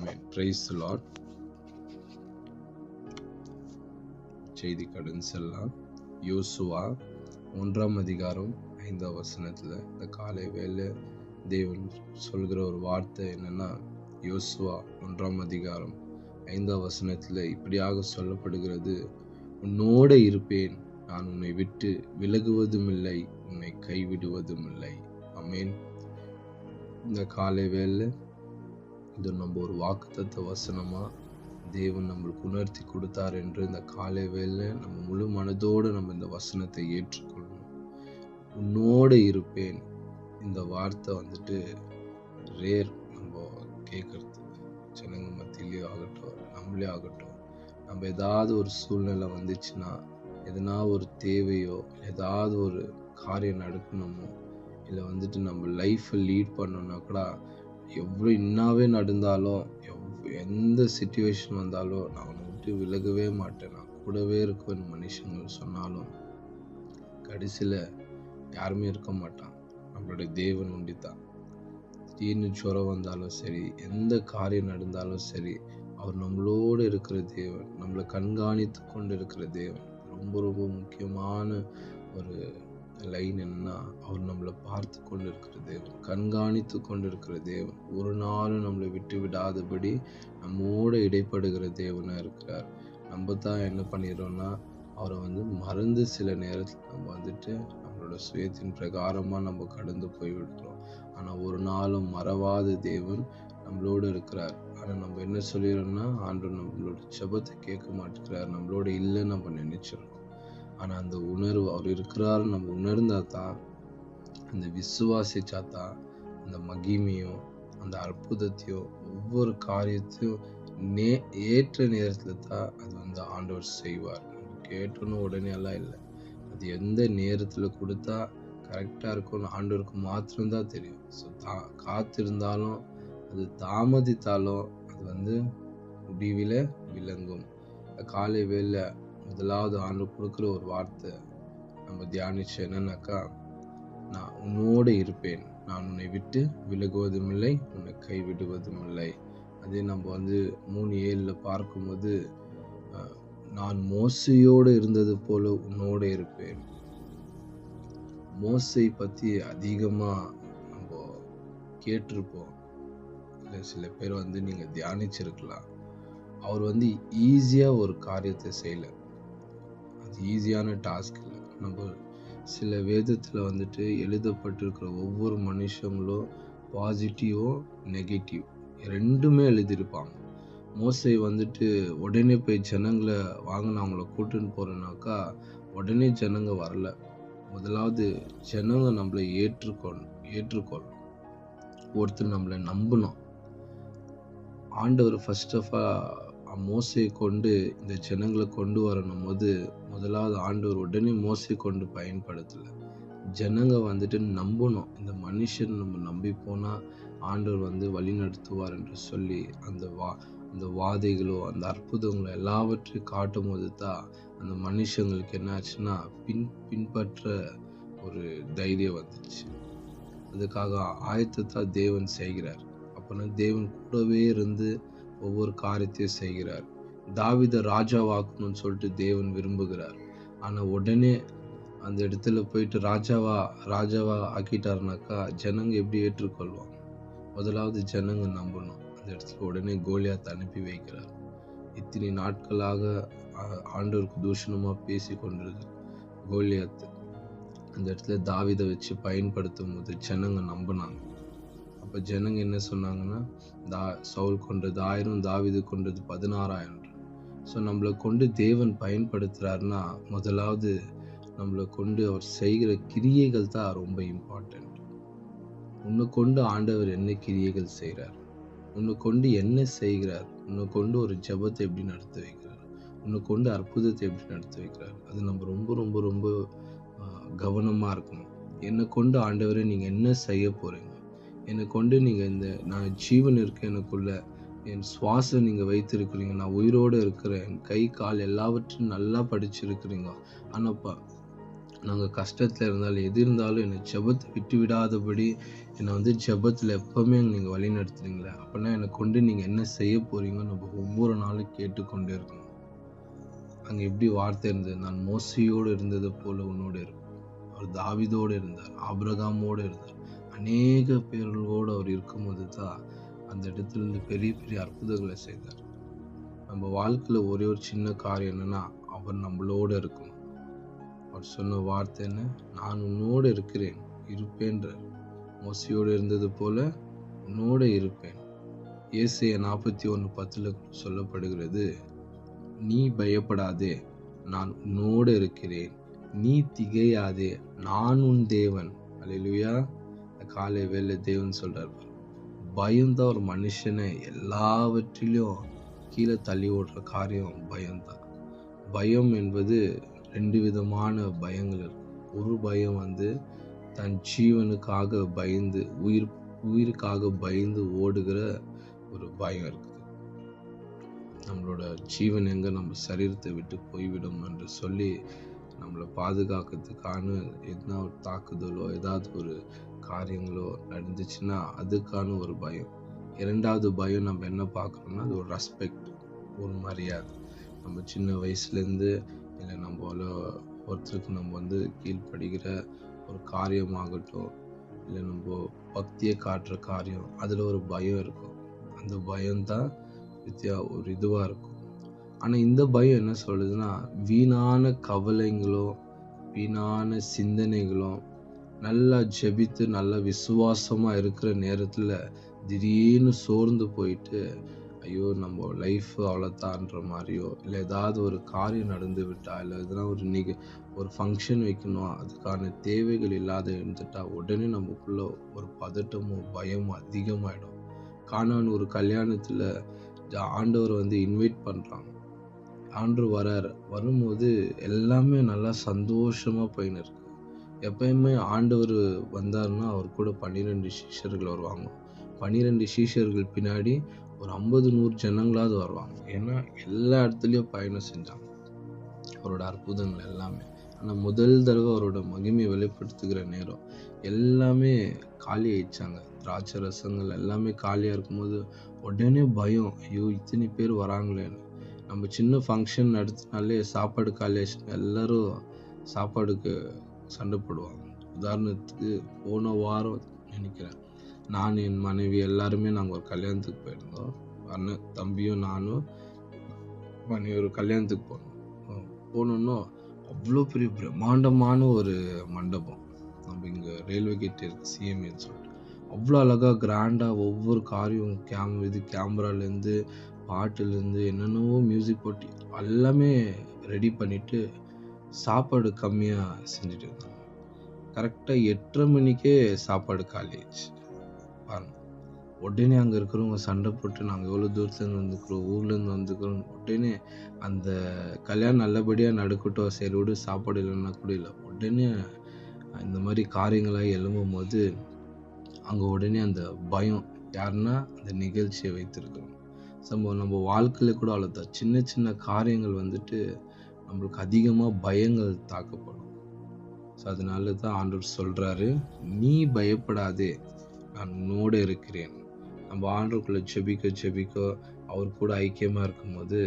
Amen. Praise the Lord. செய்தி கடன் செல்லாம். யோசுவா 1 அதிகாரம் 5 இந்த காலை வேளை தேவன் சொல்கிற ஒரு வார்த்தை என்னன்னா, யோசுவா 1 அதிகாரம் 5 இப்படியாக சொல்லப்படுகிறது, உன்னோடு இருப்பேன், நான் உன்னை விட்டு விலகுவதும் இல்லை, உன்னை கைவிடுவதும் இல்லை. ஆமென். இந்த காலை வேளை இது நம்ம ஒரு வாக்குத்தத்த வசனமா தேவன் நம்மளுக்கு உணர்த்தி கொடுத்தார் என்று இந்த காலை வேளை நம்ம முழு மனதோடு நம்ம இந்த வசனத்தை ஏற்றுக்கொள்ளணும். உன்னோடு இருப்பேன். இந்த வார்த்தை ரேர் நம்ம கேட்கறது. ஜனங்க மத்தியிலேயே ஆகட்டும், நம்மளே ஆகட்டும், நம்ம ஏதாவது ஒரு சூழ்நிலை வந்துச்சுன்னா, எதனா ஒரு தேவையோ, ஏதாவது ஒரு காரியம் நடக்கணுமோ, இல்லை நம்ம லைஃப்பை லீட் பண்ணோன்னா கூட எவ்வளோ இன்னாவே நடந்தாலும், எந்த சிச்சுவேஷன் வந்தாலும் நான் அவனை விட்டு விலகவே மாட்டேன், நான் கூடவே இருக்குவேன் மனுஷங்க சொன்னாலும் கடைசியில் யாருமே இருக்க மாட்டான். நம்மளுடைய தேவன் உண்டித்தான். திடீர்னு ஜுரம் வந்தாலும் சரி, எந்த காரியம் நடந்தாலும் சரி, அவர் நம்மளோடு இருக்கிற தேவன், நம்மளை கண்காணித்து கொண்டு இருக்கிற தேவன். ரொம்ப ரொம்ப முக்கியமான ஒரு லைன் என்னன்னா, அவர் நம்மளை பார்த்து கொண்டு இருக்கிற தேவன், கண்காணித்து கொண்டு இருக்கிற தேவன், ஒரு நாளும் நம்மளை விட்டு விடாதபடி நம்மோடு இடைப்படுகிற தேவனா இருக்கிறார். நம்ம தான் என்ன பண்ணிடுறோம்னா, அவரை மறந்து சில நேரத்தில் நம்ம நம்மளோட சுயத்தின் பிரகாரமா நம்ம கடந்து போய் விடுறோம். ஆனா ஒரு நாளும் மறவாத தேவன் நம்மளோடு இருக்கிறார். ஆனா நம்ம என்ன சொல்லிடுறோம்னா, ஆண்டவர் நம்மளோட ஜெபத்தை கேட்க மாட்டேங்கிறார், நம்மளோட இல்லைன்னு நம்ம நினைச்சிடறோம். ஆனா அந்த உணர்வு அவர் இருக்கிறாரு நம்ம உணர்ந்தா தான், அந்த விசுவாசிச்சா தான், அந்த மகிமையும் அந்த அற்புதத்தையும் ஒவ்வொரு காரியத்தையும் ஏற்ற நேரத்துல தான் அது ஆண்டவர் செய்வார். நம்ம கேட்டோன்னு உடனே எல்லாம் இல்லை, அது எந்த நேரத்துல கொடுத்தா கரெக்டா இருக்கும்னு ஆண்டவருக்கு மாத்திரம்தான் தெரியும். ஸோ காத்திருந்தாலும் அது தாமதித்தாலும் அது முடிவில் விளங்கும். காலை வேளை முதலாவது ஆண்டவர் கொடுக்குற ஒரு வார்த்தை நம்ம தியானிச்சு என்னன்னாக்கா, நான் உன்னோடு இருப்பேன், நான் உன்னை விட்டு விலகுவதும் இல்லை, உன்னை கைவிடுவதும் இல்லை. அதே நம்ம 3:7 பார்க்கும்போது, நான் மோசையோடு இருந்தது போல உன்னோடு இருப்பேன். மோசை பற்றி அதிகமாக நம்ம கேட்டிருப்போம். இல்லை சில பேர் நீங்கள் தியானிச்சிருக்கலாம். அவர் ஈஸியாக ஒரு காரியத்தை செய்யலை, அது ஈஸியான டாஸ்க் இல்லை. நம்ம சில வேதத்தில் எழுதப்பட்டிருக்கிற ஒவ்வொரு மனுஷங்களும் பாசிட்டிவோ நெகட்டிவ் ரெண்டுமே எழுதியிருப்பாங்க. மோசை உடனே போய் ஜனங்களை வாங்கின அவங்கள கூட்டுன்னு போகிறேன்னாக்கா உடனே ஜனங்க வரல. முதலாவது ஜனங்க நம்மளை ஏற்றுக்கொள்ளணும், ஒருத்தர் நம்மளை நம்பணும். ஆண்டவர் ஃபர்ஸ்ட் ஆஃப் ஆல் மோசையை கொண்டு இந்த ஜனங்களை கொண்டு வரணும் போது, முதலாவது ஆண்டவர் உடனே மோசை கொண்டு பயன்படுத்தலை. ஜனங்க நம்பணும், இந்த மனுஷன் நம்ம நம்பி போனால் ஆண்டவர் வழி நடத்துவார் என்று சொல்லி அந்த வாதைகளோ அந்த அற்புதங்களோ எல்லாவற்றையும் காட்டும் போது தான் அந்த மனுஷங்களுக்கு என்ன ஆச்சுன்னா பின்பற்ற ஒரு தைரியம் வந்துச்சு. அதுக்காக ஆயத்தத்தை தேவன் செய்கிறார். அப்போனா தேவன் கூடவே இருந்து ஒவ்வொரு காரியத்தையும் செய்கிறார். தாவீதை ராஜாவாக்கணும்னு சொல்லிட்டு தேவன் விரும்புகிறார். ஆனால் உடனே அந்த இடத்துல போயிட்டு ராஜாவா ஆக்கிட்டாருனாக்கா ஜனங்க எப்படி ஏற்றுக்கொள்வாங்க? முதலாவது ஜனங்க நம்பணும். அந்த இடத்துல உடனே கோலியாத்தை அனுப்பி வைக்கிறார். இத்தனை நாட்களாக ஆண்டவருக்கு தூஷணமாக பேசி கொண்டிருக்கு கோலியாத்து. அந்த இடத்துல தாவீதை வச்சு பயன்படுத்தும் போது ஜனங்க நம்பினாங்க. அப்போ ஜனங்க என்ன சொன்னாங்கன்னா, சவுல் கொண்டது 1000, தாவீது கொண்டது 16,000. ஸோ நம்மளை கொண்டு தேவன் பயன்படுத்துகிறாருன்னா முதலாவது நம்மளை கொண்டு அவர் செய்கிற கிரியைகள் தான் ரொம்ப இம்பார்ட்டண்ட். உன்னை கொண்டு ஆண்டவர் என்ன கிரியைகள் செய்கிறார், உன்னை கொண்டு என்ன செய்கிறார், உன்னை கொண்டு ஒரு ஜெபத்தை எப்படி நடத்த வைக்கிறார், உன்னை கொண்டு அற்புதத்தை எப்படி நடத்த வைக்கிறார், அது நம்ம ரொம்ப ரொம்ப ரொம்ப கவனமாக இருக்கணும். என்னை கொண்டு ஆண்டவரை நீங்கள் என்ன செய்ய போகிறீங்க, என்னை கொண்டு நீங்கள் நான் ஜீவன் இருக்கேன், எனக்குள்ள என் சுவாசம் நீங்கள் வைத்திருக்கிறீங்க, நான் உயிரோடு இருக்கிறேன், என் கை கால் எல்லாவற்றையும் நல்லா படிச்சிருக்கிறீங்க. ஆனாப்பா நாங்கள் கஷ்டத்தில் இருந்தாலும் எது இருந்தாலும் என்னை ஜெபத்தை விட்டு விடாதபடி என்னை ஜெபத்தில் எப்போவுமே நீங்கள் வழி நடத்துறீங்களே, அப்படின்னா என்னை கொண்டு நீங்கள் என்ன செய்ய போகிறீங்கன்னு நம்ம ஒவ்வொரு நாளும் கேட்டுக்கொண்டே இருக்கணும். அங்கே எப்படி வார்த்தை இருந்தது, நான் மோசையோடு இருந்தது போல உன்னோடு இருப்பேன். அவர் தாவீதோடு இருந்தார், ஆபிரகாமோடு இருந்தார், அநேக பேர்களோடு அவர் இருக்கும்போது தான் அந்த இடத்துல இருந்து பெரிய பெரிய அற்புதங்களை செய்தார். நம்ம வாழ்க்கையில் ஒரே ஒரு சின்ன காரியம் என்னன்னா, அவர் நம்மளோடு இருக்கணும். அவர் சொன்ன வார்த்தை என்ன, நான் உன்னோடு இருக்கிறேன் இருப்பேன்ற. மோசையோடு இருந்தது போல உன்னோடு இருப்பேன். ஏசாயா 41:10 சொல்லப்படுகிறது, நீ பயப்படாதே, நான் உன்னோடு இருக்கிறேன், நீ திகையாதே, நான் உன் தேவன். அல்லேலூயா. காலை வேளை தேவன் சொல்றார், பயம்தான் ஒரு மனுஷனை எல்லாவற்றிலும் கீழே தள்ளி ஓடுற காரியம் பயம்தான். பயம் என்பது 2 விதமான பயங்கள் இருக்கு. ஒரு பயம் தன் ஜீவனுக்காக பயந்து உயிருக்காக பயந்து ஓடுகிற ஒரு பயம் இருக்குது. நம்மளோட ஜீவன் எங்க நம்ம சரீரத்தை விட்டு போய்விடும் என்று சொல்லி நம்மளை பாதுகாக்கிறதுக்கான எதனா ஒரு தாக்குதலோ ஏதாவது ஒரு காரியங்களோ நடந்துச்சுன்னா அதுக்கான ஒரு பயம். 2வது பயம் நம்ம என்ன பார்க்குறோம்னா, அது ஒரு ரெஸ்பெக்ட், ஒரு மரியாதை. நம்ம சின்ன வயசுலேருந்து இல்லை நம்ம ஒருத்தருக்கு நம்ம கீழ்ப்படுகிற ஒரு காரியமாகட்டும், இல்லை நம்ம பக்தியை காட்டுற காரியம், அதில் ஒரு பயம் இருக்கும். அந்த பயம்தான் ஒரு இதுவாக இருக்கும். ஆனால் இந்த பயம் என்ன சொல்லுதுன்னா, வீணான கவலைங்களும் வீணான சிந்தனைகளும் நல்லா ஜெபித்து நல்லா விசுவாசமாக இருக்கிற நேரத்தில் திடீர்னு சோர்ந்து போயிட்டு, ஐயோ நம்ம லைஃப் அவ்வளோதான்ற மாதிரியோ, இல்லை ஏதாவது ஒரு காரியம் நடந்து விட்டா, இல்லை எதனா ஒரு ஃபங்க்ஷன் வைக்கணும், அதுக்கான தேவைகள் இல்லாத இருந்துட்டா உடனே நமக்குள்ள ஒரு பதட்டமும் பயமும் அதிகமாகிடும். கானான் ஒரு கல்யாணத்தில் ஆண்டவர் இன்வைட் பண்ணுறாங்க. ஆண்டவர் வரும்போது எல்லாமே நல்லா சந்தோஷமாக போயின்னு இருக்கு. எப்பயுமே ஆண்டவர் வந்தாருன்னா அவர் கூட 12 சீஷர்கள் வருவாங்க. 12 சீஷர்கள் பின்னாடி ஒரு 50-100 ஜனங்களாவது வருவாங்க. ஏன்னா எல்லா இடத்துலையும் பயணம் செஞ்சாங்க அவரோட அற்புதங்கள் எல்லாமே. ஆனால் முதல் தடவை அவரோட மகிமையை வெளிப்படுத்துகிற நேரம் எல்லாமே காலி ஆயிடுச்சாங்க. திராட்சை ரசங்கள் எல்லாமே காலியாக இருக்கும்போது உடனே பயம், ஐயோ இத்தனை பேர் வராங்களேன்னு. நம்ம சின்ன ஃபங்க்ஷன் நடத்தினாலே சாப்பாடு காலி ஆயிடுச்சுன்னா எல்லாரும் சாப்பாடுக்கு சண்டை போடுவாங்க. உதாரணத்துக்கு போன வாரம் நினைக்கிறேன், நான் என் மனைவி எல்லாருமே நாங்கள் ஒரு கல்யாணத்துக்கு போயிருந்தோம். அண்ணன் தம்பியும் நானும் மனைவி ஒரு கல்யாணத்துக்கு போனோம்னா அவ்வளோ பெரிய பிரம்மாண்டமான ஒரு மண்டபம். நம்ம இங்கே ரயில்வே கேட் இருக்கு, சிஎம்ஏன்னு சொல்லிட்டு அவ்வளோ அழகாக கிராண்டாக ஒவ்வொரு காரியம் கேமராலேருந்து பாட்டுலேருந்து என்னென்னவோ மியூசிக் போட்டு எல்லாமே ரெடி பண்ணிவிட்டு சாப்பாடு கம்மியாக செஞ்சுட்டு இருந்தாங்க. கரெக்டாக 8:30 மணிக்கே சாப்பாடு காலி ஆயிடுச்சு. பாருங்க, உடனே அங்கே இருக்கிறவங்க சண்டை போட்டு நாங்கள் எவ்வளோ தூரத்துலேருந்து வந்துக்கிறோம், ஊர்லேருந்து வந்துக்கிறோம், உடனே அந்த கல்யாணம் நல்லபடியாக நடக்கட்டும், சரி விடு சாப்பாடு இல்லைன்னா கூட இல்லை, உடனே இந்த மாதிரி காரியங்களாக எழும்பும் போது அங்கே உடனே அந்த பயம், யாருன்னா அந்த நிகழ்ச்சியை வைத்திருக்கிறோம். நம்ம வாழ்க்கையில் கூட அவ்வளோதான், சின்ன சின்ன காரியங்கள் நம்மளுக்கு அதிகமாக பயங்கள் தாக்கப்படும். ஸோ அதனால தான் ஆண்டவர் சொல்கிறாரு, நீ பயப்படாதே, நான் உன்னோடு இருக்கிறேன். நம்ம ஆண்டவருக்குள்ளே ஜெபிக்க அவர் கூட ஐக்கியமாக இருக்கும்போது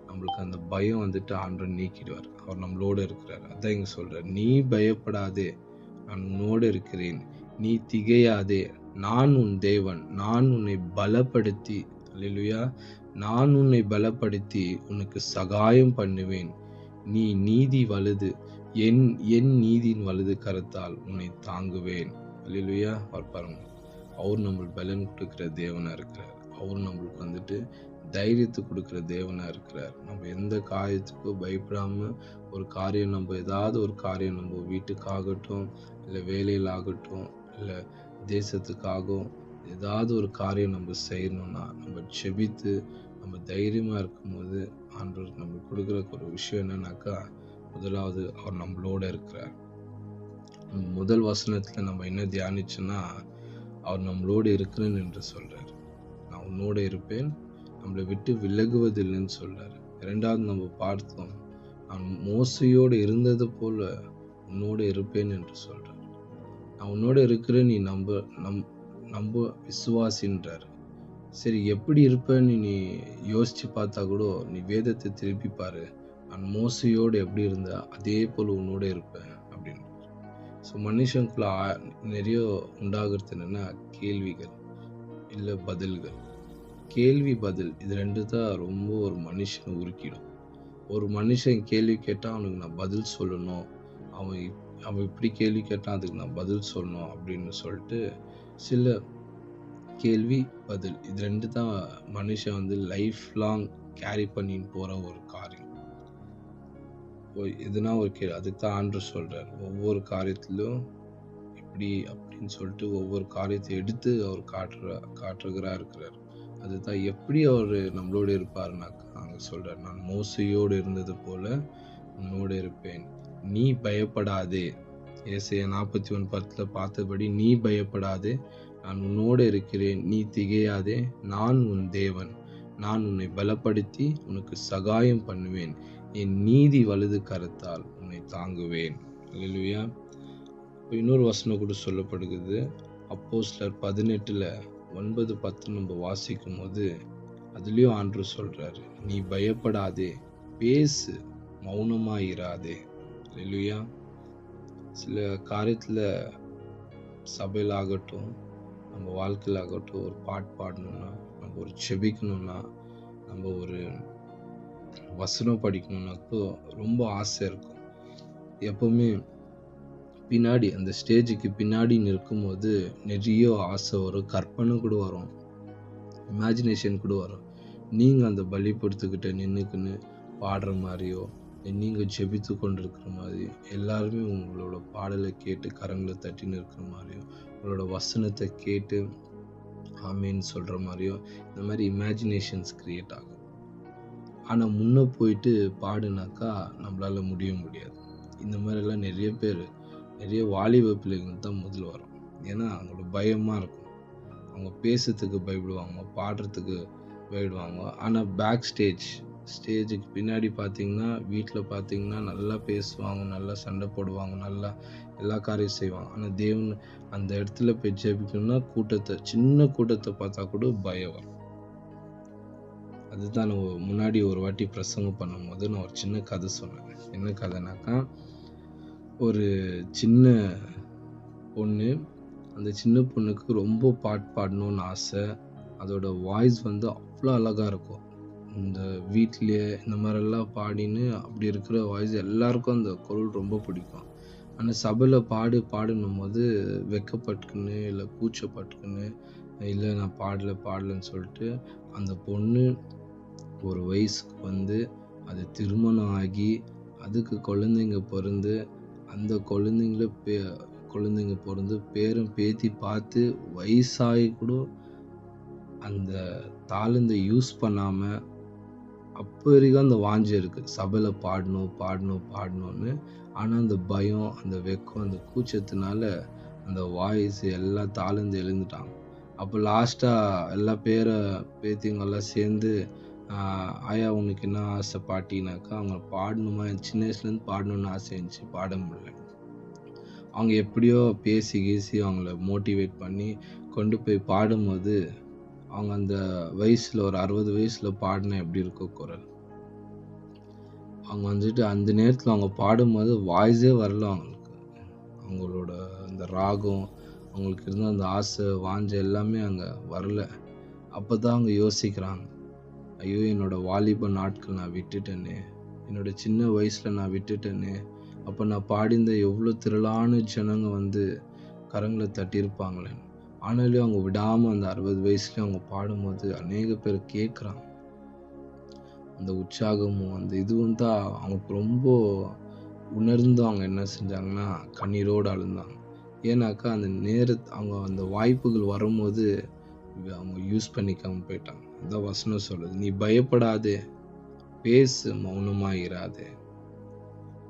நம்மளுக்கு அந்த பயம் ஆண்டவர் நீக்கிடுவார். அவர் நம்மளோடு இருக்கிறார். அதான் இங்கே சொல்கிறார், நீ பயப்படாதே, நான் உன்னோடு இருக்கிறேன், நீ திகையாதே, நான் உன் தேவன், நான் உன்னை பலப்படுத்தி, அல்லேலூயா, நான் உன்னை பலப்படுத்தி உனக்கு சகாயம் பண்ணுவேன், நீ நீதி வலது, என் நீதியின் வலது கரத்தால் உன்னை தாங்குவேன். அல்லேலூயா. பாருங்க, அவர் நம்மளுக்கு பலன் கொடுக்குற தேவனா இருக்கிறார். அவர் நம்மளுக்கு தைரியத்தை கொடுக்குற தேவனா இருக்கிறார். நம்ம எந்த காரியத்துக்கும் பயப்படாம ஒரு காரியம், ஏதாவது ஒரு காரியம் நம்ம வீட்டுக்காகட்டும், இல்லை வேலையில் ஆகட்டும், இல்லை தேசத்துக்காகவும் ஏதாவது ஒரு காரியம் நம்ம செய்யணும்னா நம்ம ஜெபித்து நம்ம தைரியமாக இருக்கும்போது ஆண்டவர் நம்மளுக்கு கொடுக்குற ஒரு விஷயம் என்னன்னாக்கா, முதலாவது அவர் நம்மளோட இருக்கிறார். முதல் வசனத்தில் நம்ம என்ன தியானிச்சோன்னா, அவர் நம்மளோடு இருக்கிறேன் என்று சொல்றார். நான் உன்னோடு இருப்பேன், நம்மளை விட்டு விலகுவதில்லைன்னு சொல்றாரு. 2வது நம்ம பார்த்தோம், நான் மோசையோடு இருந்தது போல உன்னோடு இருப்பேன் என்று சொல்றார். நான் உன்னோடு இருக்கிறேன், நீ நம்ப விசுவாசின்றார். சரி, எப்படி இருப்பேன்னு நீ யோசிச்சு பார்த்தா கூட நீ வேதத்தை திருப்பி பாரு. நான் மோசையோடு எப்படி இருந்தேன் அதே போல உன்னோட இருப்பேன் அப்படின்னு. ஸோ மனுஷனுக்குள்ள நிறைய உண்டாகிறது என்னன்னா கேள்விகள் இல்லை பதில்கள். கேள்வி பதில் இது ரெண்டு தான் ரொம்ப ஒரு மனுஷனை உருக்கிடும். ஒரு மனுஷன் கேள்வி கேட்டால் அவனுக்கு நான் பதில் சொல்லணும், அவன் இப்படி கேள்வி கேட்டான் அதுக்கு நான் பதில் சொல்லணும் அப்படின்னு சொல்லிட்டு சில கேள்வி பதில் இது ரெண்டு தான் மனுஷன் வந்து லைஃப் லாங் கேரி பண்ணின்னு போகிற ஒரு காரியம். எதுனா ஒரு அதுக்கு தான் ஆண்டவர் சொல்கிறார், ஒவ்வொரு காரியத்திலும் இப்படி அப்படின்னு சொல்லிட்டு ஒவ்வொரு காரியத்தை எடுத்து அவர் காட்டுகிறா இருக்கிறார். அதுதான் எப்படி அவர் நம்மளோடு இருப்பாருனாக்கா அங்கே சொல்கிறார், நான் மோசையோடு இருந்தது போல உன்னோடு இருப்பேன், நீ பயப்படாதே. ஏசாயா 41:10 பார்த்தபடி நீ பயப்படாதே, நான் உன்னோடு இருக்கிறேன், நீ திகையாதே, நான் உன் தேவன், நான் உன்னை பலப்படுத்தி உனக்கு சகாயம் பண்ணுவேன், என் நீதி வலது கரத்தால் உன்னை தாங்குவேன். அல்லேலூயா. இன்னொரு வசனம் கூட சொல்லப்படுகிறது, அப்போஸ்தலர் 18:9-10 நம்ம வாசிக்கும் போது அதுலேயும் ஆண்டவர் சொல்றாரு, நீ பயப்படாதே, பேசு, மௌனமாயிராதே. அல்லேலூயா. சில காரியத்தில் சபையில் ஆகட்டும், நம்ம வாழ்க்கையில் ஆகட்டும், ஒரு பாட்டு பாடணும்னா, நம்ம ஒரு செபிக்கணும்னா, நம்ம ஒரு வசனம் படிக்கணும்னாக்கோ ரொம்ப ஆசை இருக்கும். எப்பவுமே பின்னாடி அந்த ஸ்டேஜுக்கு பின்னாடி நிற்கும்போது நிறைய ஆசை வரும், கற்பனை கூட வரும், இமேஜினேஷன் கூட வரும். நீங்கள் அந்த பலிப்படுத்துக்கிட்ட நின்றுக்குன்னு பாடுற மாதிரியோ, நீங்கள் ஜெபித்து கொண்டு இருக்கிற மாதிரியோ, எல்லாருமே உங்களோட பாடலை கேட்டு கரங்களை தட்டின்னு இருக்கிற மாதிரியோ, உங்களோட வசனத்தை கேட்டு ஆமேன்னு சொல்கிற மாதிரியோ, இந்த மாதிரி இமேஜினேஷன்ஸ் க்ரியேட் ஆகும். ஆனால் முன்னே போயிட்டு பாடுனாக்கா நம்மளால முடியாது. இந்த மாதிரிலாம் நிறைய வாலிப பிள்ளைகள் தான் முதல் வரும். ஏன்னா அவங்களோட பயமாக இருக்கும், அவங்க பேசுறதுக்கு பயப்படுவாங்க, பாடுறதுக்கு பயப்படுவாங்க. ஆனால் பேக் ஸ்டேஜுக்கு பின்னாடி பார்த்தீங்கன்னா, வீட்டில் பார்த்தீங்கன்னா நல்லா பேசுவாங்க, நல்லா சண்டை போடுவாங்க, நல்லா எல்லா காரியம் செய்வாங்க. ஆனால் தேவன் அந்த இடத்துல போய் ஜெபிக்கணும்னா சின்ன கூட்டத்தை பார்த்தா கூட பயம் வரும். அதுதான் நான் முன்னாடி ஒரு வாட்டி பிரசங்கம் பண்ணும்போது நான் ஒரு சின்ன கதை சொன்னேன். என்ன கதைனாக்கா, ஒரு சின்ன பொண்ணு, அந்த சின்ன பொண்ணுக்கு ரொம்ப பாட்டு பாடணும்னு ஆசை. அதோட வாய்ஸ் வந்து அவ்வளோ அழகாக இருக்கும். இந்த வீட்லேயே இந்த மாதிரிலாம் பாடின்னு அப்படி இருக்கிற வாய்ஸ் எல்லாருக்கும் அந்த குரல் ரொம்ப பிடிக்கும். ஆனால் சபையில் பாடணும் போது வெக்கப்பட்டுக்குன்னு இல்லை கூச்சப்பட்டுக்குன்னு இல்லை நான் பாடலைன்னு சொல்லிட்டு அந்த பொண்ணு ஒரு வயசுக்கு வந்து அது திருமணம் ஆகி அதுக்கு குழந்தைங்க பிறந்து அந்த குழந்தைங்க பிறந்து பேரும் பேத்தி பார்த்து வயசாகி கூட அந்த தாளந்தை யூஸ் பண்ணாமல் அப்போ வரைக்கும் அந்த வாஞ்சி இருக்குது சபையில் பாடணும்னு. ஆனால் அந்த பயம், அந்த வெக்கம், அந்த கூச்சத்தினால அந்த வாய்ஸ் எல்லா தாளந்து எழுந்துட்டாங்க. அப்போ லாஸ்ட்டாக எல்லா பேத்திங்கெல்லாம் சேர்ந்து ஆயா உனக்கு என்ன ஆசை பாட்டினாக்கா, அவங்க பாடணுமா, சின்ன வயசுலேருந்து பாடணுன்னு ஆசை இருந்துச்சு, பாட முடியல. அவங்க எப்படியோ பேசி அவங்கள மோட்டிவேட் பண்ணி கொண்டு போய் பாடும்போது அவங்க அந்த வயசில் ஒரு 60 வயசில் பாடினா எப்படி இருக்கும் குரல். அவங்க வந்துட்டு அந்த நேரத்தில் அவங்க பாடும்போது வாய்ஸே வரல அவங்களுக்கு. அவங்களோட அந்த ராகம், அவங்களுக்கு இருந்த அந்த ஆசை வாஞ்ச எல்லாமே அங்கே வரல. அப்போ தான் அவங்க யோசிக்கிறாங்க, ஐயோ என்னோடய வாலிப நாட்கள் நான் விட்டுட்டேனே, என்னோட சின்ன வயசில் நான் விட்டுட்டேனே. அப்போ நான் பாடிந்த எவ்வளோ திரளான ஜனங்க வந்து கரங்களை தட்டியிருப்பாங்களே. ஆனாலும் அவங்க விடாமல் அந்த 60 வயசுலேயும் அவங்க பாடும்போது அநேக பேர் கேட்குறாங்க. அந்த உற்சாகமும் அந்த இதுவும் தான் அவங்களுக்கு ரொம்ப உணர்ந்து அவங்க என்ன செஞ்சாங்கன்னா கண்ணீரோடு அழுந்தாங்க. ஏன்னாக்கா அந்த அவங்க அந்த வாய்ப்புகள் வரும்போது அவங்க யூஸ் பண்ணிக்காம போயிட்டாங்க. அதான் வசனம் சொல்லுது, நீ பயப்படாதே, பேசு, மௌனமாயிராதே.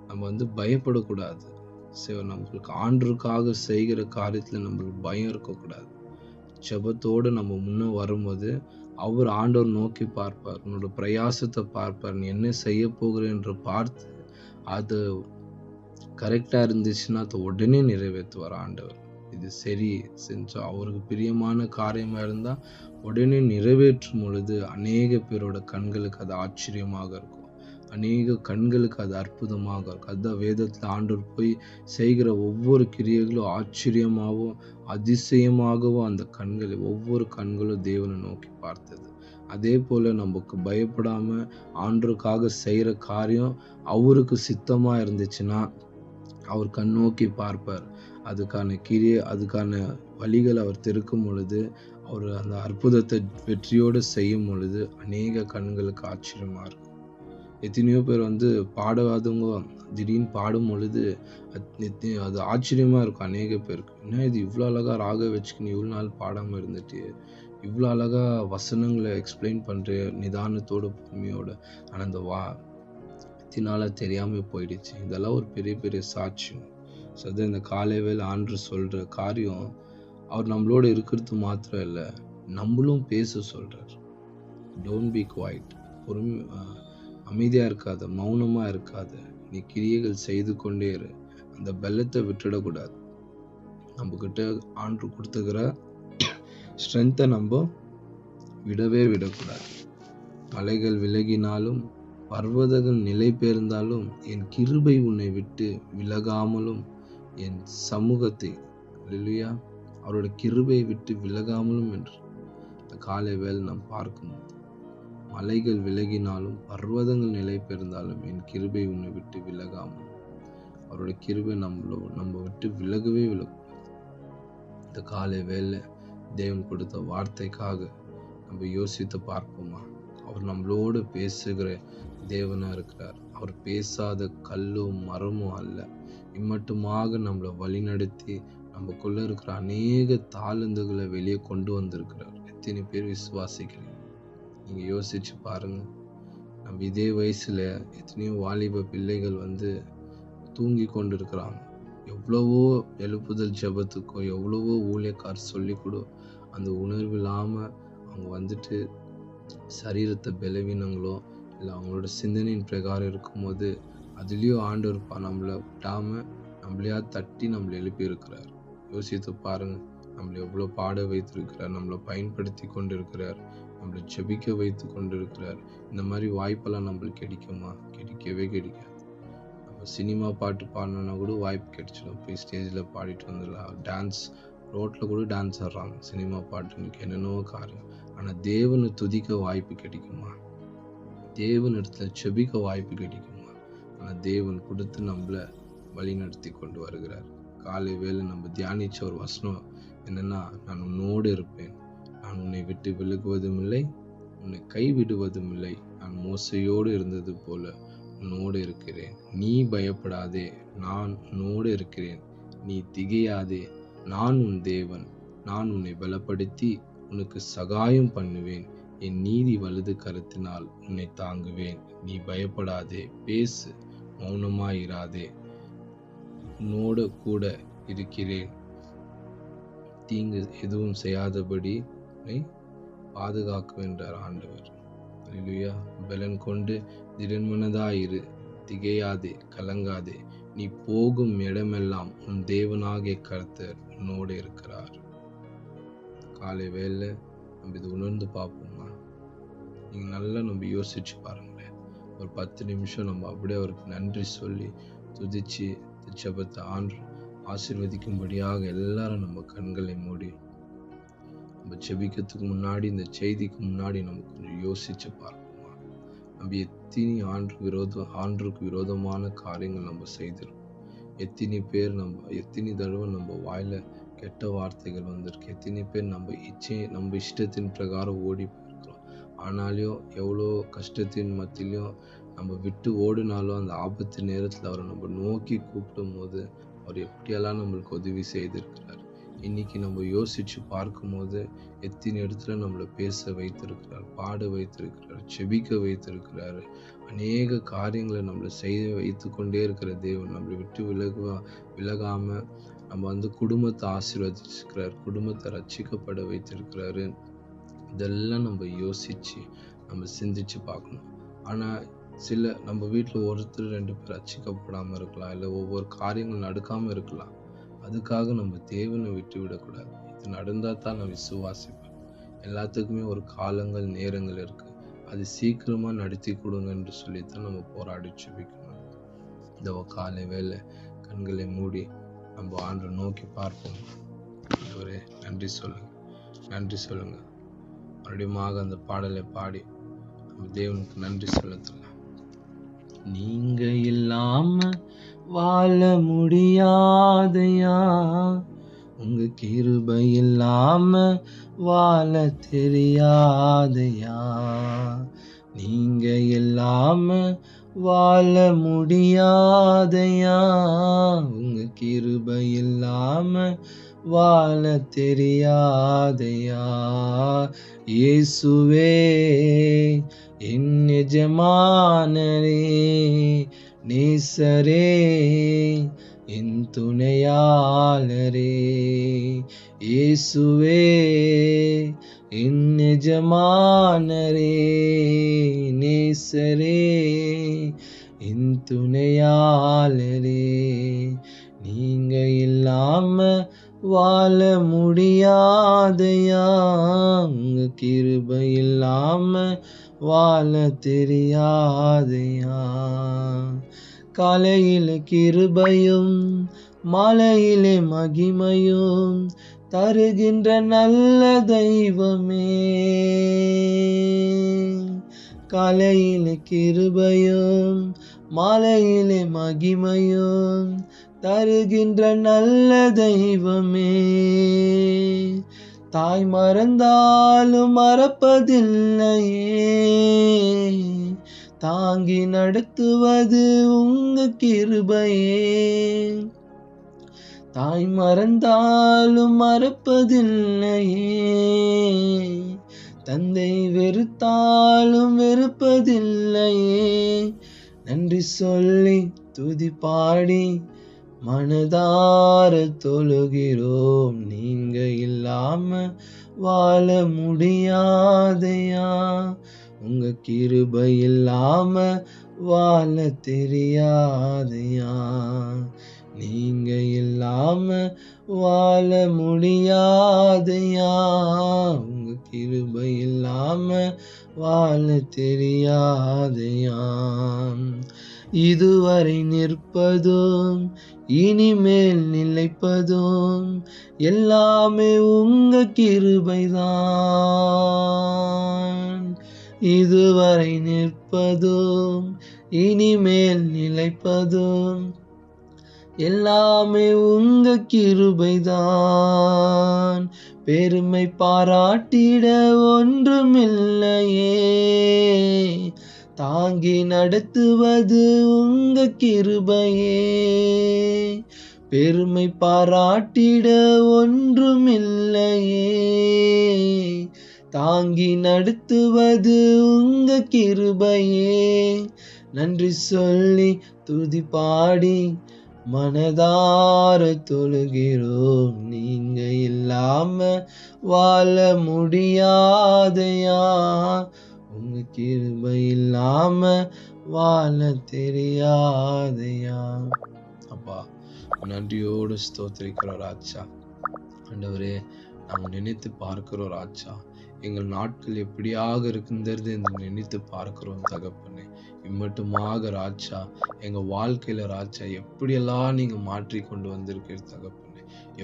நம்ம வந்து பயப்படக்கூடாது. நம்மளுக்கு ஆண்டவருக்காக செய்கிற காரியத்தில் நம்மளுக்கு பயம் இருக்கக்கூடாது. ஜெபத்தோடு நம்ம முன்னே வரும்போது அவர் ஆண்டவர் நோக்கி பார்ப்பார், உன்னோட பிரயாசத்தை பார்ப்பார், நீ என்ன செய்ய போகிறேன் என்று பார்த்து அதை கரெக்டா இருந்துச்சுன்னா அதை உடனே நிறைவேற்றுவார் ஆண்டவர். இது சரி செஞ்சா அவருக்கு பிரியமான காரியமா இருந்தா உடனே நிறைவேற்றும் பொழுது அநேக பேரோட கண்களுக்கு அது ஆச்சரியமாக இருக்கும். அநேக கண்களுக்கு அது அற்புதமாக இருக்கும். அதுதான் வேதத்துல ஆண்டவர் போய் செய்கிற ஒவ்வொரு கிரியைகளும் ஆச்சரியமாகவும் அதிசயமாகவும் அந்த கண்கள் ஒவ்வொரு கண்களும் தேவனை நோக்கி பார்த்தது. அதே போல நமக்கு பயப்படாம ஆண்டவருக்காக செய்யற காரியம் அவருக்கு சித்தமா இருந்துச்சுன்னா அவர் கண்ணோக்கி பார்ப்பார். அதுக்கான வழிகள் அவர் திறக்கும் பொழுது, அவர் அந்த அற்புதத்தை வெற்றியோடு செய்யும் பொழுது அநேக கண்களுக்கு ஆச்சரியமா இருக்கும். எத்தனையோ பேர் பாடாதவங்க திடீர்னு பாடும் பொழுது அது ஆச்சரியமா இருக்கும் அநேக பேருக்கு. என்ன இது இவ்வளோ அழகா ராக வச்சுக்கின்னு இவ்வளோ நாள் பாடாம இருந்துட்டு, இவ்வளோ அழகா வசனங்களை எக்ஸ்பிளைன் பண்ற நிதானத்தோட பொறுமையோட, ஆனா அந்த இதனால தெரியாம போயிடுச்சு. இதெல்லாம் ஒரு பெரிய பெரிய சாட்சியம். இந்த காலை வேளை ஆண்டு சொல்ற காரியம் அவர் நம்மளோட இருக்கிறது மாத்திரம் இல்லை, நம்மளும் பேச சொல்றார். Don't be quiet. அமைதியா இருக்காத, மௌனமா இருக்காத, நீ கிரியைகள் செய்து கொண்டே இரு. அந்த பலத்தை விட்டுடக்கூடாது. நம்ம கிட்ட ஆண்டு கொடுத்துக்கிற ஸ்ட்ரென்த்தை நம்ம விடவே விடக்கூடாது. மலைகள் விலகினாலும் பர்வதங்கள் நிலை பெயர்ந்தாலும் என் கிருபை உன்னை விட்டு விலகாமலும் என் சமூகத்தை அல்லேலூயா அவரோட கிருபை விட்டு விலகாமலும் என்று இந்த காலை வேளை நாம் பார்க்கும்போது, மலைகள் விலகினாலும் பர்வதங்கள் நிலை பெயர்ந்தாலும் என் கிருபை உன்னை விட்டு விலகாமலும், அவரோட கிருபை நம்ம விட்டு விலகவே விலகும். இந்த காலை வேளை தேவன் கொடுத்த வார்த்தைக்காக நம்ம யோசித்து பார்ப்போமா? அவர் நம்மளோடு பேசுகிற தேவனா இருக்கிறார். அவர் பேசாத கல்லும் மரமும் அல்ல. இம்மட்டுமாக நம்மளை வழிநடத்தி நமக்குள்ள இருக்கிற அநேக தாளந்துகளை வெளியே கொண்டு வந்திருக்கிறார். எத்தனை பேர் விசுவாசிக்கிறீங்க? நீங்க யோசிச்சு பாருங்க. நம்ம இதே வயசுல எத்தனையோ வாலிப பிள்ளைகள் தூங்கி கொண்டு இருக்கிறாங்க. எவ்வளவோ எழுப்புதல் ஜெபத்துக்கோ எவ்வளவோ ஊழியக்கார் சொல்லி கொடு, அந்த உணர்வு இல்லாம அவங்க சரீரத்தை பலவீனங்களோ இல்லை அவங்களோட சிந்தனையின் பிரகாரம் இருக்கும்போது அதுலேயும் ஆண்டவர் நம்மளை விட்டாம நம்மளையா தட்டி நம்மளை எழுப்பி இருக்கிறார். யோசித்து பாருங்க. நம்மளை எவ்வளோ பாட வைத்திருக்கிறார், நம்மளை பயன்படுத்தி கொண்டு இருக்கிறார், நம்மளை ஜெபிக்க வைத்து கொண்டு இருக்கிறார். இந்த மாதிரி வாய்ப்பெல்லாம் நம்மளுக்கு கிடைக்குமா? கிடைக்கவே கிடைக்காது. நம்ம சினிமா பாட்டு பாடணுன்னா கூட வாய்ப்பு கிடைச்சிடும். போய் ஸ்டேஜில் பாடிட்டு வந்துடலாம். டான்ஸ் ரோட்டில் கூட டான்ஸ் ஆடுறாங்க சினிமா பாட்டுன்னு, என்னென்னோ காரியம். ஆனால் தேவனை துதிக்க வாய்ப்பு கிடைக்குமா? தேவன் இடத்துல செபிக்க வாய்ப்பு கிடைக்குமா? ஆனால் தேவன் கொடுத்து நம்மளை வழி நடத்தி கொண்டு வருகிறார். காலை வேளை நம்ம தியானிச்ச ஒரு வசனம் என்னன்னா, நான் உன்னோடு இருப்பேன், நான் உன்னை விட்டு விலகுவதும் இல்லை, உன்னை கைவிடுவதும் இல்லை, நான் மோசையோடு இருந்தது போல உன்னோடு இருக்கிறேன். நீ பயப்படாதே, நான் உன்னோடு இருக்கிறேன். நீ திகையாதே, நான் உன் தேவன், நான் உன்னை பலப்படுத்தி உனக்கு சகாயம் பண்ணுவேன். என் நீதி வலது கரத்தினால் உன்னை தாங்குவேன். நீ பயப்படாதே, பேசு, மௌனமாயிராதே, உன்னோடு கூட இருக்கிறேன். தீங்கு எதுவும் செய்யாதபடி பாதுகாக்குவென்றார் ஆண்டவர். அல்லேலூயா. பலன் கொண்டு திடன்மனதாயிரு, திகையாதே, கலங்காதே. நீ போகும் இடமெல்லாம் உன் தேவனாகிய கர்த்தர் உன்னோடு இருக்கிறார். காலை வேளை நம்ம இது உணர்ந்து பார்ப்போமா? நீங்கள் நல்லா நம்ம யோசிச்சு பாருங்களேன். ஒரு 10 நிமிஷம் நம்ம அப்படியே அவருக்கு நன்றி சொல்லி துதிச்சு ஜெபத்தை ஆசீர்வதிக்கும்படியாக எல்லாரும் நம்ம கண்களை மூடி நம்ம ஜெபிக்கிறதுக்கு முன்னாடி, இந்த செய்திக்கு முன்னாடி நம்ம கொஞ்சம் யோசிச்சு பார்ப்போமா? நம்ம எத்தனை ஆண்டுக்கு விரோதமான காரியங்கள் நம்ம செய்திருக்கோம். எத்தனை தடவை நம்ம வாயில கெட்ட வார்த்தைகள் வந்திருக்கு. எத்தனை பேர் நம்ம இஷ்டத்தின் பிரகாரம் ஓடி போயிருக்கிறோம். ஆனாலும் எவ்வளோ கஷ்டத்தின் மத்தியிலும் நம்ம விட்டு ஓடினாலும் அந்த ஆபத்து நேரத்தில் அவரை நம்ம நோக்கி கூப்பிடும் போது அவர் எப்படியெல்லாம் நம்மளுக்கு உதவி செய்திருக்கிறார். இன்னைக்கு நம்ம யோசிச்சு பார்க்கும்போது எத்தனை இடத்துல நம்மளை பேச வைத்திருக்கிறார், பாட வைத்திருக்கிறார், செபிக்க வைத்திருக்கிறாரு. அநேக காரியங்களை நம்மளை செய்ய வைத்து கொண்டே இருக்கிற தேவன் நம்மளை விட்டு விலகாம நம்ம குடும்பத்தை ஆசீர்வதிச்சிருக்கிறார், குடும்பத்தை ரட்சிக்கப்பட வைத்திருக்கிறாரு. இதெல்லாம் நம்ம யோசிச்சு நம்ம சிந்திச்சு பார்க்கணும். ஆனா நம்ம வீட்டில் ஒருத்தர் 2 பேர் ரட்சிக்கப்படாமல் இருக்கலாம், இல்லை ஒவ்வொரு காரியங்கள் நடக்காமல் இருக்கலாம். அதுக்காக நம்ம தேவனை விட்டு விடக்கூடாது. இது நடந்தால் தான் நான் விசுவாசிப்பேன். எல்லாத்துக்குமே ஒரு காலங்கள் நேரங்கள் இருக்கு. அது சீக்கிரமா நடத்தி கொடுங்க என்று சொல்லித்தான் நம்ம போராடி ஜெபிக்கணும். இந்த காலை வேளை கண்களை மூடி நம்ம ஆண்டவரை நோக்கி பார்ப்போம். ஆண்டவரே நன்றி சொல்லுங்க, நன்றி சொல்லுங்க. மறுபடியும் அந்த பாடலை பாடி நம்ம தேவனுக்கு நன்றி செலுத்தலாம். நீங்க இல்லாம வாழ முடியாதையா, உங்க கிருபை இல்லாம வாழ தெரியாதையா. நீங்க இல்லாம வாழ முடியாதையா, உங்க கிருபை இல்லாம வாழ தெரியாதையா. இயேசுவே என் எஜமானரே, நேசரே என் துணையாளரே. இயேசுவே என் எஜமானரே, நேசரே என் துணையாளரே. நீங்க இல்லாம வாழ முடியாதையா, உங்க கிருபை இல்லாம வாழ தெரியாதையா. காலையில கிருபையும் மாலையிலே மகிமையும் தருகின்ற நல்ல தெய்வமே. காலையில கிருபையும் மாலையிலே மகிமையும் தருகின்ற நல்ல தெய்வமே. தாய் மறந்தாலும் மறப்பதில்லையே, தாங்கி நடத்துவது உங்க கிருபையே. தாய் மறந்தாலும் மறப்பதில்லையே, தந்தை வெறுத்தாலும் வெறுப்பதில்லையே. நன்றி சொல்லி துதி பாடி மனதார தொழுகிறோம். நீங்க இல்லாம வாழ முடியாதையா, உங்க கிருபை இல்லாம வாழ தெரியாதையா. நீங்க இல்லாம வாழ முடியாதையா, உங்க கிருபை இல்லாம வாழ தெரியாதையா. இதுவரை நிற்பதும் இனிமேல் நிலைப்பதும் எல்லாமே உங்க கிருபைதான். இதுவரை நிற்பதும் இனிமேல் நிலைப்பதும் எல்லாமே உங்க கிருபைதான். பெருமை பாராட்டிட ஒன்றுமில்லையே, தாங்கி நடத்துவது உங்க கிருபையே. பெருமை பாராட்டிட ஒன்றுமில்லையே, தாங்கி நடத்துவது உங்க கிருபையே. நன்றி சொல்லி துதி பாடி மனதார தொழுகிறோம். நீங்க இல்லாம வாழ முடியாதையா, உங்க கிருபை இல்லாம வாழ தெரியாதையா. அப்பா நன்றியோடு ஸ்தோத்திரிக்கிறோம் ராஜா. ஆண்டவரே நாங்கள் நினைத்து பார்க்கிறோம் ராஜா, எங்கள் நாட்கள் எப்படியாக இருக்கின்றது என்று நினைத்து பார்க்கிறோம் தகப்பனே. இம்மட்டுமாக ராஜா எங்க வாழ்க்கையில ராஜா எப்படியெல்லாம் நீங்க மாற்றி கொண்டு வந்திருக்கிற தகப்பனே.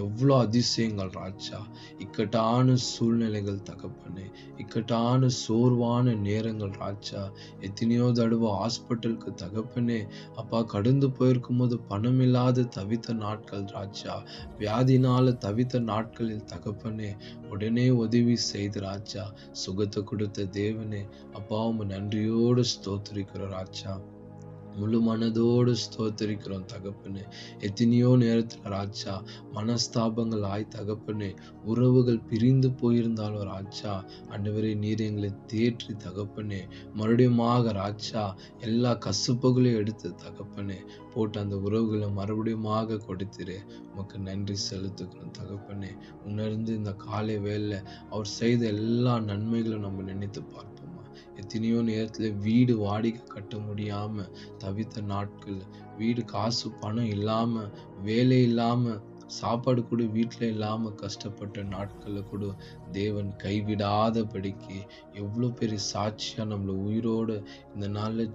எவ்வளோ அதிசயங்கள் ராஜா. இக்கட்டான சூழ்நிலைகள் தகப்பனே, இக்கட்டான சோர்வான நேரங்கள் ராஜா. எத்தனையோ தடவை ஹாஸ்பிட்டலுக்கு தகப்பனே அப்பா கடந்து போயிருக்கும் போது பணம் இல்லாத தவித்த நாட்கள் ராஜா. வியாதினால தவித்த நாட்களில் தகப்பனே உடனே உதவி செய்து ராஜா சுகத்தை கொடுத்த தேவனே அப்பா உங்க நன்றியோடு ஸ்தோத்திரிக்கிறோம் ராஜா. முழு மனதோடு ஸ்தோத்திரிக்கிறோம் தகப்பனே. எத்தனையோ நேரத்துல ராஜா மனஸ்தாபங்கள் ஆய் தகப்பனே, உறவுகள் பிரிந்து போயிருந்தாலும் ராஜா ஆண்டவரே நீர் எங்களை தேற்றி தகப்பனே மறுபடியுமாக ராஜா எல்லா கசுப்புகளையும் எடுத்து தகப்பனே போட்டு அந்த உறவுகளை மறுபடியுமாக கொடுத்திரு. உமக்கு நன்றி செலுத்துக்கிறோம் தகப்பனே. உணர்ந்து இந்த காலை வேளை அவர் செய்த எல்லா நன்மைகளும் நம்ம நினைத்து பார்ப்போமா. எத்தனையோ நேரத்துல வீடு வாடகை கட்ட முடியாம தவித்த நாட்கள், வீடு காசு பணம் இல்லாம, வேலை இல்லாம, சாப்பாடு கூட வீட்டுல இல்லாம கஷ்டப்பட்ட நாட்கள்ல கூட தேவன் கைவிடாதபடிக்கு எவ்வளவு பெரிய சாட்சியா நம்மள உயிரோட இந்த நாள்ல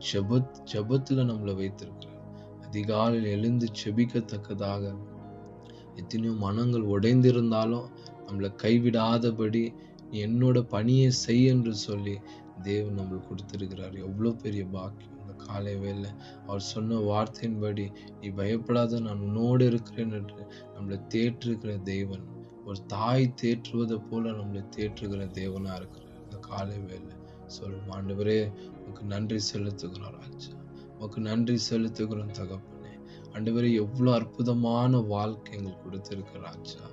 ஜெபத்துல நம்மள வைத்திருக்கிறார். அதிகாலையில் எழுந்து செபிக்கத்தக்கதாக எத்தனையோ மனங்கள் உடைந்திருந்தாலும் நம்மளை கைவிடாதபடி நீ என்னோட பணியை செய் என்று சொல்லி தேவன் நம்மளுக்கு கொடுத்திருக்கிறார். எவ்வளோ பெரிய பாக்கியம். இந்த காலை வேளை அவர் சொன்ன வார்த்தையின்படி நீ பயப்படாத, நான் உன்னோடு இருக்கிறேன் என்று நம்மளை தேற்றுகிற தேவன், ஒரு தாய் தேற்றுவதை போல நம்மளை தேற்றுகிற தேவனா இருக்கிறார். இந்த காலை வேளை சொல்லும் ஆண்டவரே உனக்கு நன்றி செலுத்துகிறோம் ராஜா, உனக்கு நன்றி செலுத்துகிறோம் தகப்பனே. ஆண்டவரே எவ்வளோ அற்புதமான வாழ்க்கை எங்களுக்கு கொடுத்திருக்க ராஜா,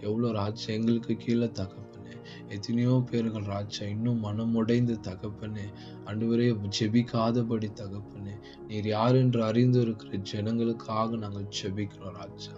எவ்வளோ ராஜா எங்களுக்கு கீழே தகப்பனே எத்தனையோ பேர்கள் ராஜா இன்னும் மனமுடைந்து தகப்பனே ஆண்டவரே ஜெபிக்காதபடி தகப்பனே நீர் யார் என்று அறிந்து இருக்கிற ஜனங்களுக்காக நாங்கள் ஜெபிக்கிறோம் ராஜா.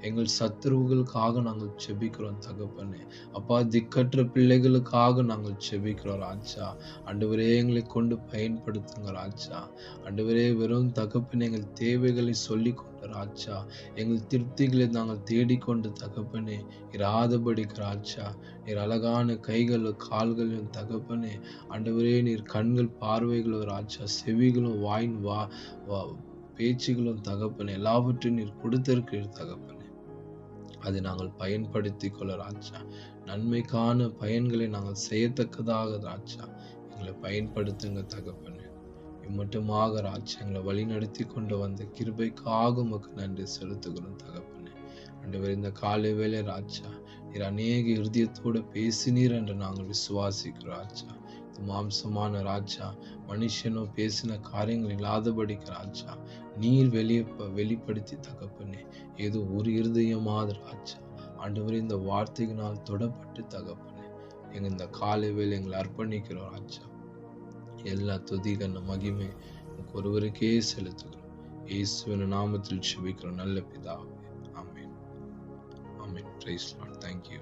எங்கள் சத்துருவுகளுக்காக நாங்கள் ஜெபிக்கிறோம் தகப்பனே. அப்பா திக்கற்ற பிள்ளைகளுக்காக நாங்கள் ஜெபிக்கிறோம் ராஜா. ஆண்டவரே எங்களை கொண்டு பயன்படுத்துங்க ராஜா. ஆண்டவரே வெறும் தகப்பனே எங்கள் தேவைகளை சொல்லி கொண்டு ராஜா, எங்கள் திருப்திகளை நாங்கள் தேடிக்கொண்டு தகப்பனே இராதபடிக்கு ராஜா, நீர் அழகான கைகளும் கால்களும் தகப்பனே ஆண்டவரே, நீர் கண்கள் பார்வைகளும் ராஜா, செவிகளும் வாயின் பேச்சுகளும் தகப்பனே எல்லாவற்றையும் நீர் கொடுத்திருக்கிறீர் தகப்பனே. அதை நாங்கள் பயன்படுத்தி கொள்ள ராஜா, நன்மைக்கான பயன்களை நாங்கள் செய்யத்தக்கதாக ராஜா எங்களை பயன்படுத்துங்க தகப்பனே. இம்மட்டுமாக ராஜா எங்களை வழி நடத்தி கொண்டு வந்த கிருபைக்காக உமக்கு நன்றி செலுத்துகிறோம் தகப்பனே. ஆண்டவரே இந்த காலை வேளை ராஜா நீர் அநேக இருதயத்தோடு பேசினீர் என்று நாங்கள் விசுவாசிக்கிறோம் ராஜா. இந்த மாம்சமான ராஜா மனுஷனோ பேசின காரியங்கள் இல்லாதபடிக்கு ராஜா நீர் வெளிப்படுத்தி தகப்பனே ஏதோ ஒரு இருதயமாவது ராஜா ஆண்டவரே இந்த வார்த்தையினால் தொடப்பட்டு தகப்பனே எங்க இந்த காலை வேளை எங்களை அர்ப்பணிக்கிறோம் ராஜா. எல்லா துதிகன மகிமை ஒருவருக்கே செலுத்துகிறோம். இயேசுவின் நாமத்தில் ஜெபிக்கிறோம் நல்ல பிதாவே. Amen. Amen. Praise lord. Thank you.